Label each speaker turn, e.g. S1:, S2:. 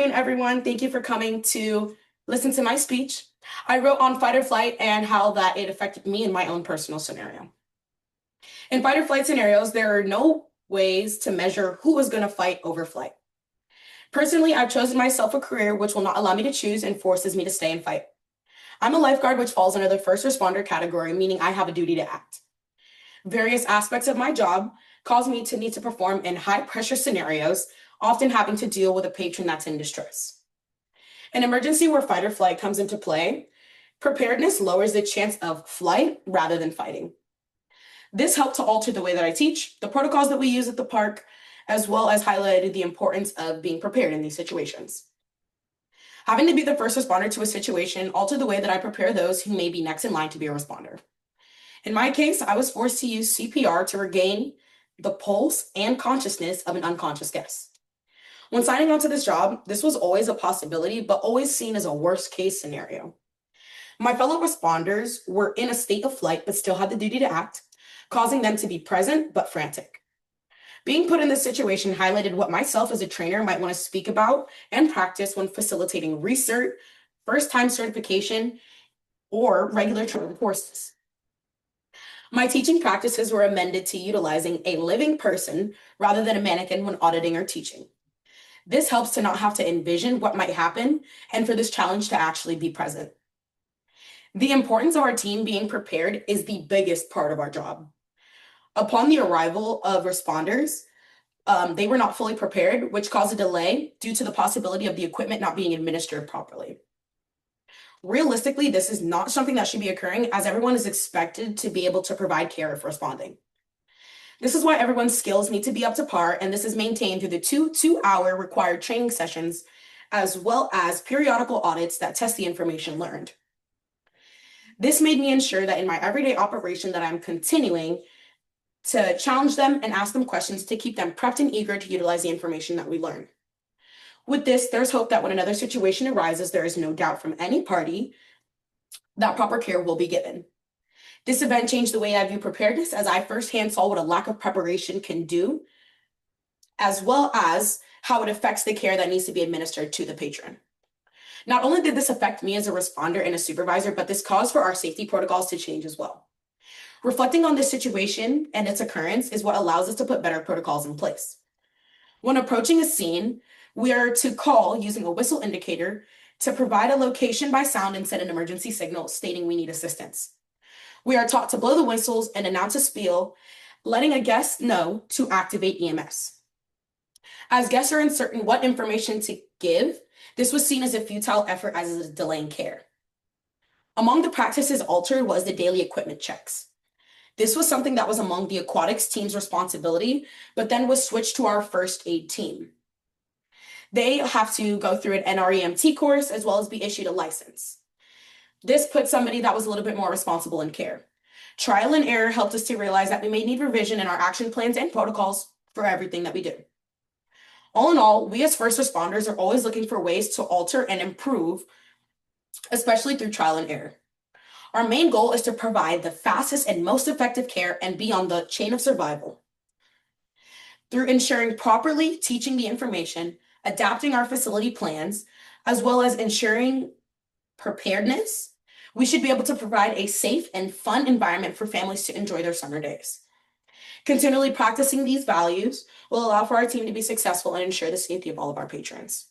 S1: Everyone. Thank you for coming to listen to my speech. I wrote on fight or flight and how that it affected me in my own personal scenario. In fight or flight scenarios, there are no ways to measure who is going to fight over flight. Personally, I've chosen myself a career which will not allow me to choose and forces me to stay and fight. I'm a lifeguard, which falls under the first responder category, meaning I have a duty to act. Various aspects of my job cause me to need to perform in high pressure scenarios, often having to deal with a patron that's in distress. An emergency where fight or flight comes into play, preparedness lowers the chance of flight rather than fighting. This helped to alter the way that I teach, the protocols that we use at the park, as well as highlighted the importance of being prepared in these situations. Having to be the first responder to a situation altered the way that I prepare those who may be next in line to be a responder. In my case, I was forced to use CPR to regain the pulse and consciousness of an unconscious guest. When signing on to this job, this was always a possibility, but always seen as a worst case scenario. My fellow responders were in a state of flight, but still had the duty to act, causing them to be present, but frantic. Being put in this situation highlighted what myself as a trainer might want to speak about and practice when facilitating research, first-time certification, or regular training courses. My teaching practices were amended to utilizing a living person rather than a mannequin when auditing or teaching. This helps to not have to envision what might happen and for this challenge to actually be present. The importance of our team being prepared is the biggest part of our job. Upon the arrival of responders, they were not fully prepared, which caused a delay due to the possibility of the equipment not being administered properly. Realistically, this is not something that should be occurring, as everyone is expected to be able to provide care if responding. This is why everyone's skills need to be up to par, and this is maintained through the two-hour required training sessions, as well as periodical audits that test the information learned. This made me ensure that in my everyday operation that I'm continuing to challenge them and ask them questions to keep them prepped and eager to utilize the information that we learn. With this, there's hope that when another situation arises, there is no doubt from any party that proper care will be given. This event changed the way I view preparedness, as I firsthand saw what a lack of preparation can do, as well as how it affects the care that needs to be administered to the patron. Not only did this affect me as a responder and a supervisor, but this caused for our safety protocols to change as well. Reflecting on this situation and its occurrence is what allows us to put better protocols in place. When approaching a scene, we are to call using a whistle indicator to provide a location by sound and send an emergency signal stating we need assistance. We are taught to blow the whistles and announce a spiel, letting a guest know to activate EMS. As guests are uncertain what information to give, this was seen as a futile effort as a delay in care. Among the practices altered was the daily equipment checks. This was something that was among the aquatics team's responsibility, but then was switched to our first aid team. They have to go through an NREMT course as well as be issued a license. This put somebody that was a little bit more responsible in care. Trial and error helped us to realize that we may need revision in our action plans and protocols for everything that we do. All in all, we as first responders are always looking for ways to alter and improve, especially through trial and error. Our main goal is to provide the fastest and most effective care and be on the chain of survival. Through ensuring properly teaching the information, adapting our facility plans, as well as ensuring preparedness, we should be able to provide a safe and fun environment for families to enjoy their summer days. Continually practicing these values will allow for our team to be successful and ensure the safety of all of our patrons.